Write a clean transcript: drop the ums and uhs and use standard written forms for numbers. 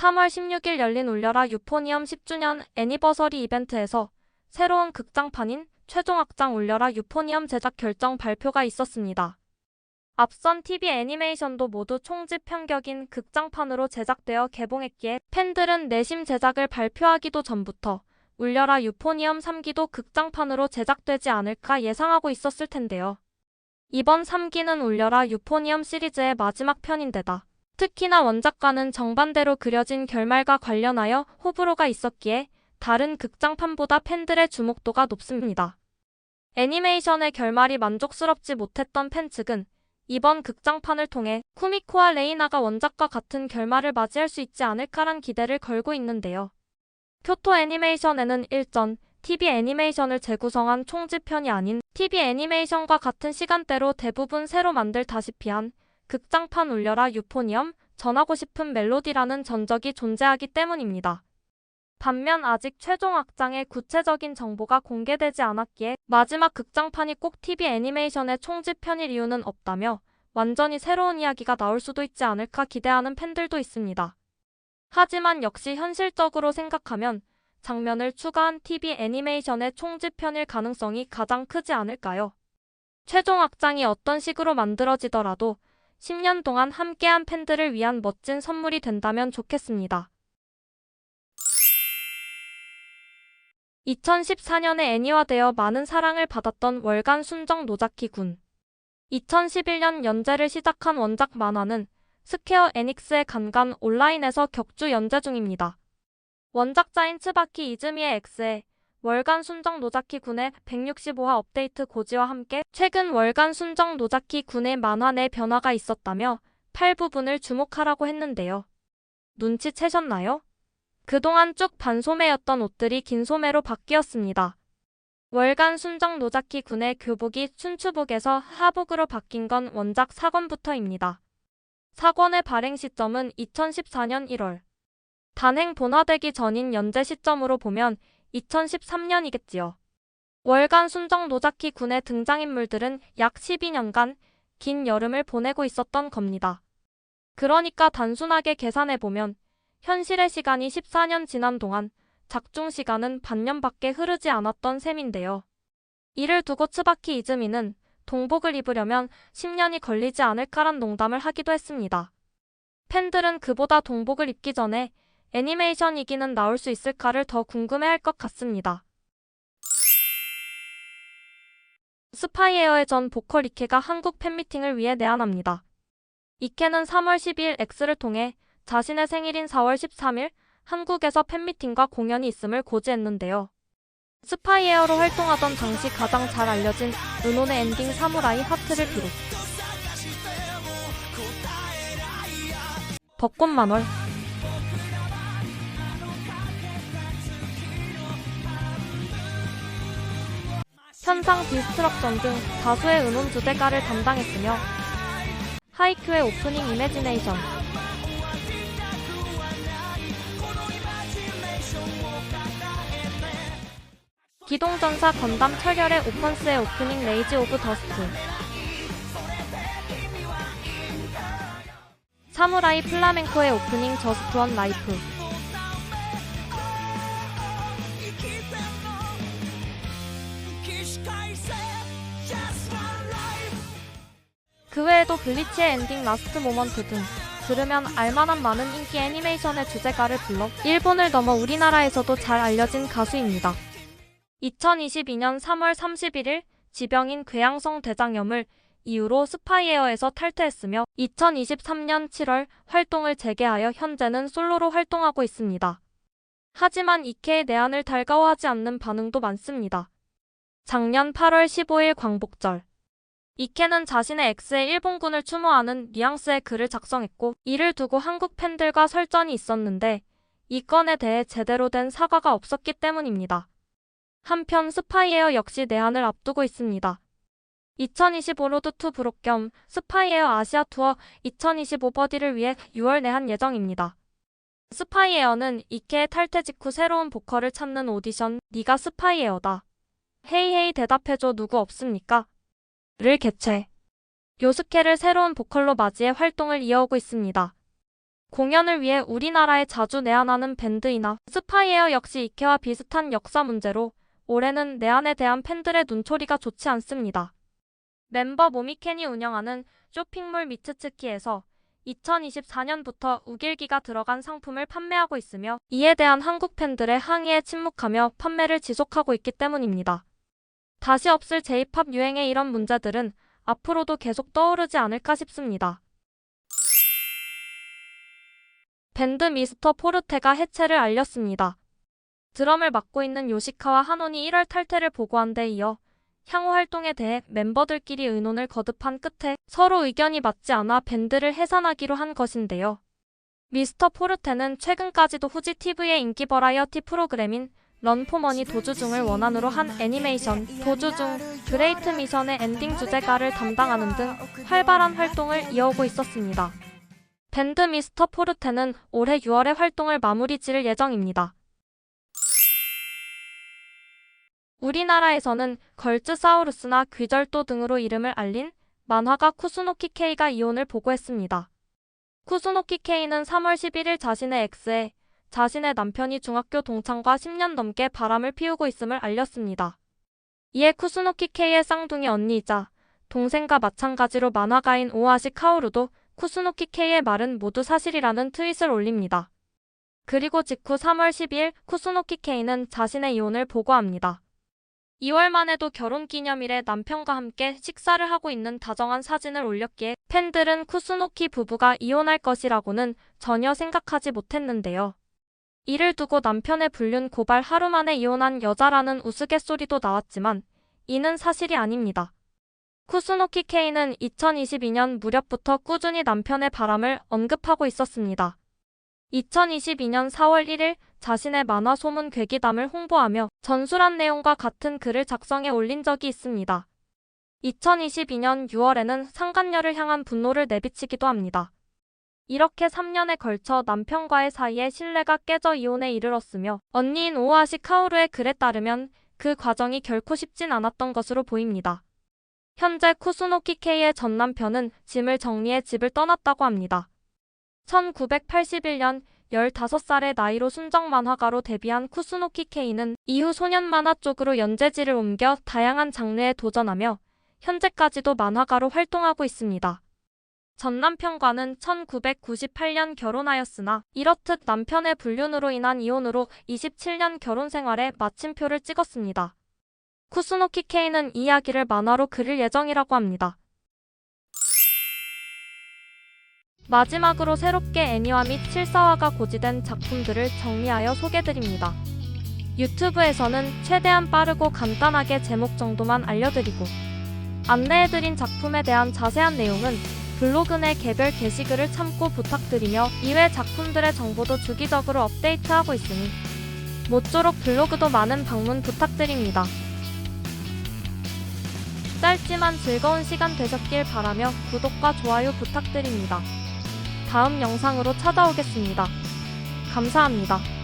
3월 16일 열린 울려라 유포니엄 10주년 애니버서리 이벤트에서 새로운 극장판인 최종 확장 울려라 유포니엄 제작 결정 발표가 있었습니다. 앞선 TV 애니메이션도 모두 총집 편격인 극장판으로 제작되어 개봉했기에 팬들은 내심 제작을 발표하기도 전부터 울려라 유포니엄 3기도 극장판으로 제작되지 않을까 예상하고 있었을 텐데요. 이번 3기는 울려라 유포니엄 시리즈의 마지막 편인데다 특히나 원작과는 정반대로 그려진 결말과 관련하여 호불호가 있었기에 다른 극장판보다 팬들의 주목도가 높습니다. 애니메이션의 결말이 만족스럽지 못했던 팬 측은 이번 극장판을 통해 쿠미코와 레이나가 원작과 같은 결말을 맞이할 수 있지 않을까란 기대를 걸고 있는데요. 교토 애니메이션에는 일전 TV 애니메이션을 재구성한 총집편이 아닌 TV 애니메이션과 같은 시간대로 대부분 새로 만들다시피 한 극장판 울려라 유포니엄 전하고 싶은 멜로디라는 전적이 존재하기 때문입니다. 반면 아직 최종 확장의 구체적인 정보가 공개되지 않았기에 마지막 극장판이 꼭 TV 애니메이션의 총집편일 이유는 없다며 완전히 새로운 이야기가 나올 수도 있지 않을까 기대하는 팬들도 있습니다. 하지만 역시 현실적으로 생각하면 장면을 추가한 TV 애니메이션의 총집편일 가능성이 가장 크지 않을까요? 최종 확장이 어떤 식으로 만들어지더라도 10년 동안 함께한 팬들을 위한 멋진 선물이 된다면 좋겠습니다. 2014년에 애니화되어 많은 사랑을 받았던 월간 순정 노자키 군. 2011년 연재를 시작한 원작 만화는 스퀘어 에닉스의 간간 온라인에서 격주 연재 중입니다. 원작자인 츠바키 이즈미의 X에 월간 순정 노자키 군의 165화 업데이트 고지와 함께 최근 월간 순정 노자키 군의 만화 내 변화가 있었다며 팔 부분을 주목하라고 했는데요. 눈치채셨나요? 그동안 쭉 반소매였던 옷들이 긴 소매로 바뀌었습니다. 월간 순정 노자키 군의 교복이 춘추복에서 하복으로 바뀐 건 원작 4권부터입니다. 4권의 발행 시점은 2014년 1월. 단행 본화되기 전인 연재 시점으로 보면 2013년이겠지요. 월간 순정 노자키 군의 등장인물들은 약 12년간 긴 여름을 보내고 있었던 겁니다. 그러니까 단순하게 계산해보면 현실의 시간이 14년 지난 동안 작중 시간은 반년밖에 흐르지 않았던 셈인데요. 이를 두고 츠바키 이즈미는 동복을 입으려면 10년이 걸리지 않을까란 농담을 하기도 했습니다. 팬들은 그보다 동복을 입기 전에 애니메이션 2기는 나올 수 있을까를 더 궁금해할 것 같습니다. 스파이에어의 전 보컬 이케가 한국 팬미팅을 위해 내한합니다. 이케는 3월 12일 X를 통해 자신의 생일인 4월 13일 한국에서 팬미팅과 공연이 있음을 고지했는데요. 스파이에어로 활동하던 당시 가장 잘 알려진 은혼의 엔딩 사무라이 하트를 비롯 벚꽃 만월 현상 디스트럭션 등 다수의 은혼 주제가를 담당했으며 하이큐의 오프닝 이매지네이션 기동전사 건담 철결의 오펀스의 오프닝 레이지 오브 더스트 사무라이 플라멩코의 오프닝 저스트 원 라이프 그 외에도 블리치의 엔딩 라스트 모먼트 등 들으면 알만한 많은 인기 애니메이션의 주제가를 불러 일본을 넘어 우리나라에서도 잘 알려진 가수입니다. 2022년 3월 31일 지병인 궤양성 대장염을 이유로 스파이에어에서 탈퇴했으며 2023년 7월 활동을 재개하여 현재는 솔로로 활동하고 있습니다. 하지만 이케의 내한을 달가워하지 않는 반응도 많습니다. 작년 8월 15일 광복절 이케는 자신의 X의 일본군을 추모하는 뉘앙스의 글을 작성했고 이를 두고 한국 팬들과 설전이 있었는데 이 건에 대해 제대로 된 사과가 없었기 때문입니다. 한편 스파이에어 역시 내한을 앞두고 있습니다. 2025 로드 투 브록 겸 스파이에어 아시아 투어 2025 버디를 위해 6월 내한 예정입니다. 스파이에어는 이케의 탈퇴 직후 새로운 보컬을 찾는 오디션 네가 스파이에어다. 헤이헤이 대답해줘 누구 없습니까? 를 개최. 요스케를 새로운 보컬로 맞이해 활동을 이어오고 있습니다. 공연을 위해 우리나라에 자주 내한하는 밴드이나 스파이웨어 역시 이케와 비슷한 역사 문제로 올해는 내한에 대한 팬들의 눈초리가 좋지 않습니다. 멤버 모미켄이 운영하는 쇼핑몰 미츠츠키에서 2024년부터 우길기가 들어간 상품을 판매하고 있으며 이에 대한 한국 팬들의 항의에 침묵하며 판매를 지속하고 있기 때문입니다. 다시 없을 J-팝 유행의 이런 문제들은 앞으로도 계속 떠오르지 않을까 싶습니다. 밴드 미스터 포르테가 해체를 알렸습니다. 드럼을 맡고 있는 요시카와 하논이 1월 탈퇴를 보고한 데 이어 향후 활동에 대해 멤버들끼리 의논을 거듭한 끝에 서로 의견이 맞지 않아 밴드를 해산하기로 한 것인데요. 미스터 포르테는 최근까지도 후지 TV의 인기 버라이어티 프로그램인 런포머니 도주중을 원안으로 한 애니메이션 도주중 그레이트 미션의 엔딩 주제가를 담당하는 등 활발한 활동을 이어오고 있었습니다. 밴드 미스터 포르테는 올해 6월에 활동을 마무리 지을 예정입니다. 우리나라에서는 걸즈사우루스나 귀절도 등으로 이름을 알린 만화가 쿠스노키 K가 이혼을 보고했습니다. 쿠스노키 K는 3월 11일 자신의 X에 자신의 남편이 중학교 동창과 10년 넘게 바람을 피우고 있음을 알렸습니다. 이에 쿠스노키 K의 쌍둥이 언니이자 동생과 마찬가지로 만화가인 오아시 카오루도 쿠스노키 K의 말은 모두 사실이라는 트윗을 올립니다. 그리고 직후 3월 12일 쿠스노키 K는 자신의 이혼을 보고합니다. 2월만 해도 결혼기념일에 남편과 함께 식사를 하고 있는 다정한 사진을 올렸기에 팬들은 쿠스노키 부부가 이혼할 것이라고는 전혀 생각하지 못했는데요. 이를 두고 남편의 불륜 고발 하루 만에 이혼한 여자라는 우스갯소리도 나왔지만 이는 사실이 아닙니다. 쿠스노키 K는 2022년 무렵부터 꾸준히 남편의 바람을 언급하고 있었습니다. 2022년 4월 1일 자신의 만화 소문 괴기담을 홍보하며 전술한 내용과 같은 글을 작성해 올린 적이 있습니다. 2022년 6월에는 상간녀를 향한 분노를 내비치기도 합니다. 이렇게 3년에 걸쳐 남편과의 사이에 신뢰가 깨져 이혼에 이르렀으며 언니인 오아시 카오루의 글에 따르면 그 과정이 결코 쉽진 않았던 것으로 보입니다. 현재 쿠스노키 K의 전 남편은 짐을 정리해 집을 떠났다고 합니다. 1981년 15살의 나이로 순정 만화가로 데뷔한 쿠스노키 K는 이후 소년 만화 쪽으로 연재지를 옮겨 다양한 장르에 도전하며 현재까지도 만화가로 활동하고 있습니다. 전 남편과는 1998년 결혼하였으나 이렇듯 남편의 불륜으로 인한 이혼으로 27년 결혼 생활에 마침표를 찍었습니다. 쿠스노키 K는 이 이야기를 만화로 그릴 예정이라고 합니다. 마지막으로 새롭게 애니화 및 실사화가 고지된 작품들을 정리하여 소개드립니다. 유튜브에서는 최대한 빠르고 간단하게 제목 정도만 알려드리고 안내해드린 작품에 대한 자세한 내용은 블로그 내 개별 게시글을 참고 부탁드리며 이외 작품들의 정보도 주기적으로 업데이트하고 있으니 모쪼록 블로그도 많은 방문 부탁드립니다. 짧지만 즐거운 시간 되셨길 바라며 구독과 좋아요 부탁드립니다. 다음 영상으로 찾아오겠습니다. 감사합니다.